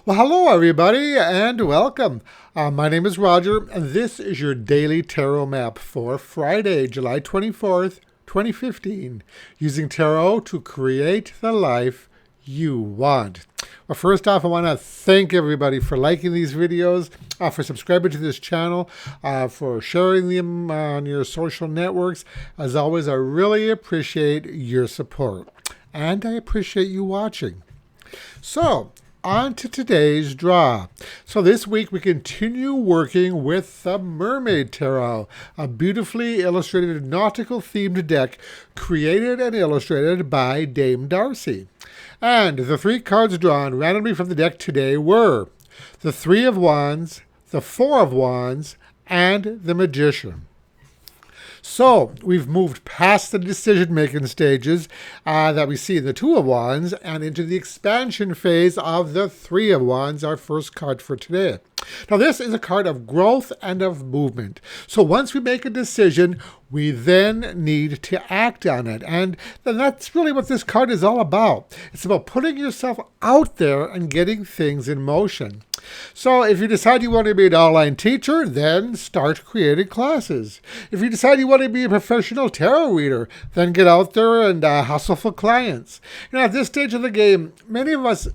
Well, hello, everybody, and welcome. My name is Roger, and this is your daily tarot map for Friday, July 24th, 2015, using tarot to create the life you want. Well, first off, I want to thank everybody for liking these videos, for subscribing to this channel, for sharing them on your social networks. As always, I really appreciate your support, and I appreciate you watching. So, on to today's draw. So this week we continue working with the Mermaid Tarot, a beautifully illustrated nautical themed deck created and illustrated by Dame Darcy. And the three cards drawn randomly from the deck today were the Three of Wands, the Four of Wands, and the Magician. So we've moved past the decision-making stages that we see in the Two of Wands and into the expansion phase of the Three of Wands, our first card for today. Now this is a card of growth and of movement. So once we make a decision, we then need to act on it. And that's really what this card is all about. It's about putting yourself out there and getting things in motion. So if you decide you want to be an online teacher, then start creating classes. If you decide you want to be a professional tarot reader, then get out there and hustle for clients. At this stage of the game, many of us,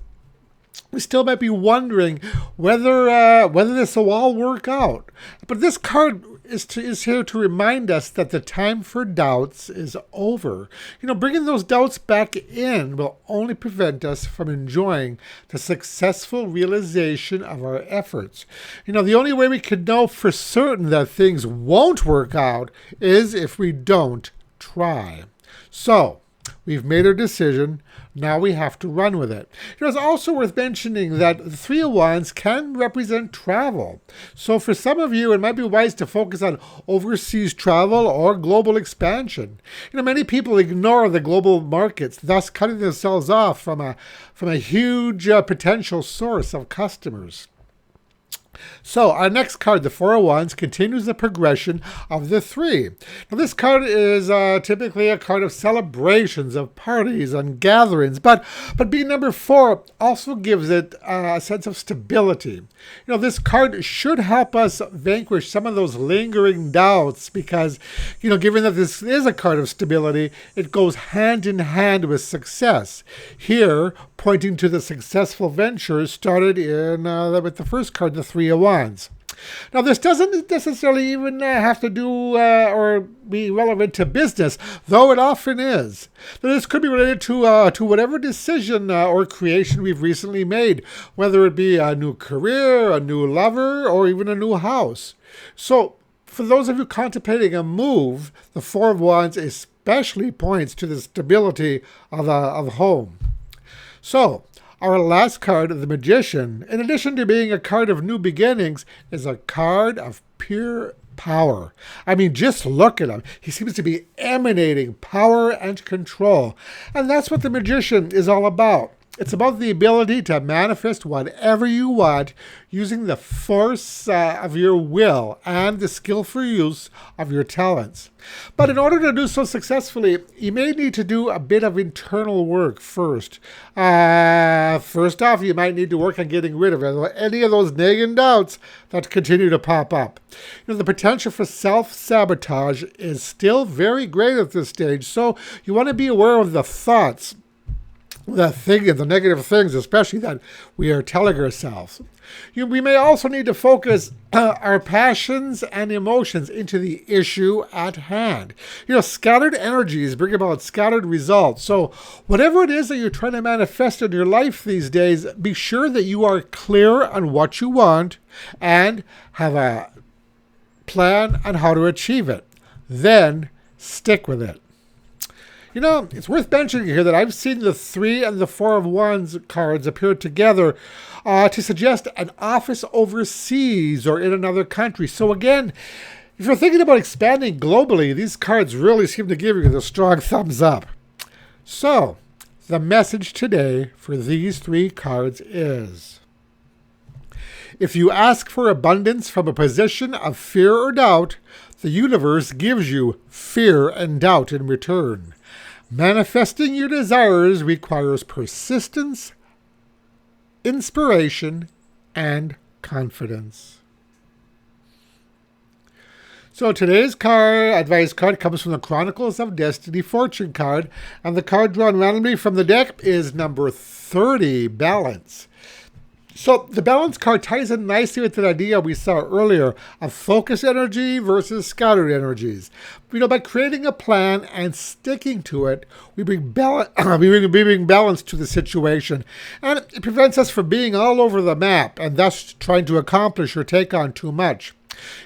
we still might be wondering whether this will all work out. But this card is here to remind us that the time for doubts is over. Bringing those doubts back in will only prevent us from enjoying the successful realization of our efforts. The only way we can know for certain that things won't work out is if we don't try. So, we've made our decision. Now we have to run with it. It's also worth mentioning that the Three of Wands can represent travel. So for some of you, it might be wise to focus on overseas travel or global expansion. Many people ignore the global markets, thus cutting themselves off from a huge potential source of customers. So our next card, the Four of Wands, continues the progression of the three. Now this card is typically a card of celebrations, of parties and gatherings, but being number 4 also gives it a sense of stability. This card should help us vanquish some of those lingering doubts because, given that this is a card of stability, it goes hand in hand with success. Here, pointing to the successful ventures started with the first card, the Three of Wands. Now, this doesn't necessarily even have to do or be relevant to business, though it often is. Now, this could be related to whatever decision or creation we've recently made, whether it be a new career, a new lover, or even a new house. So, for those of you contemplating a move, the Four of Wands especially points to the stability of home. So, our last card, the Magician, in addition to being a card of new beginnings, is a card of pure power. I mean, just look at him. He seems to be emanating power and control. And that's what the Magician is all about. It's about the ability to manifest whatever you want using the force of your will and the skillful use of your talents. But in order to do so successfully, you may need to do a bit of internal work first. First off, you might need to work on getting rid of any of those nagging doubts that continue to pop up. The potential for self-sabotage is still very great at this stage, so you want to be aware of the thoughts, the negative things, especially that we are telling ourselves. We may also need to focus our passions and emotions into the issue at hand. Scattered energies bring about scattered results. So whatever it is that you're trying to manifest in your life these days, be sure that you are clear on what you want and have a plan on how to achieve it. Then stick with it. It's worth mentioning here that I've seen the Three and the Four of Wands cards appear together to suggest an office overseas or in another country. So again, if you're thinking about expanding globally, these cards really seem to give you the strong thumbs up. So, the message today for these three cards is: if you ask for abundance from a position of fear or doubt, the universe gives you fear and doubt in return. Manifesting your desires requires persistence inspiration, and confidence. So today's advice card comes from the Chronicles of Destiny fortune card, and the card drawn randomly from the deck is number 30, Balance. So the balance card ties in nicely with the idea we saw earlier of focus energy versus scattered energies. By creating a plan and sticking to it, we bring balance to the situation, and it prevents us from being all over the map and thus trying to accomplish or take on too much.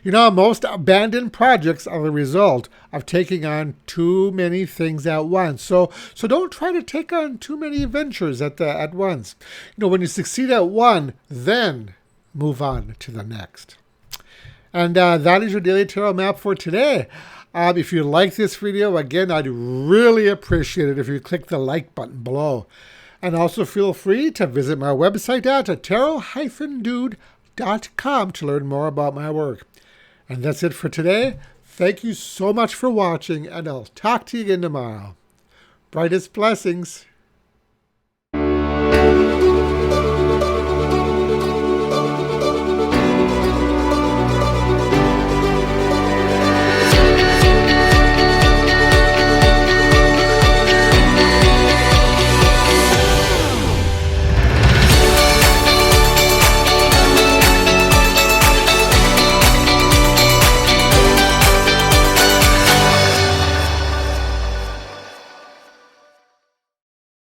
Most abandoned projects are the result of taking on too many things at once. So don't try to take on too many adventures at once. When you succeed at one, then move on to the next. And that is your daily tarot map for today. If you like this video, again, I'd really appreciate it if you click the like button below. And also feel free to visit my website at tarot-dude.com to learn more about my work. And that's it for today. Thank you so much for watching, and I'll talk to you again tomorrow. Brightest blessings.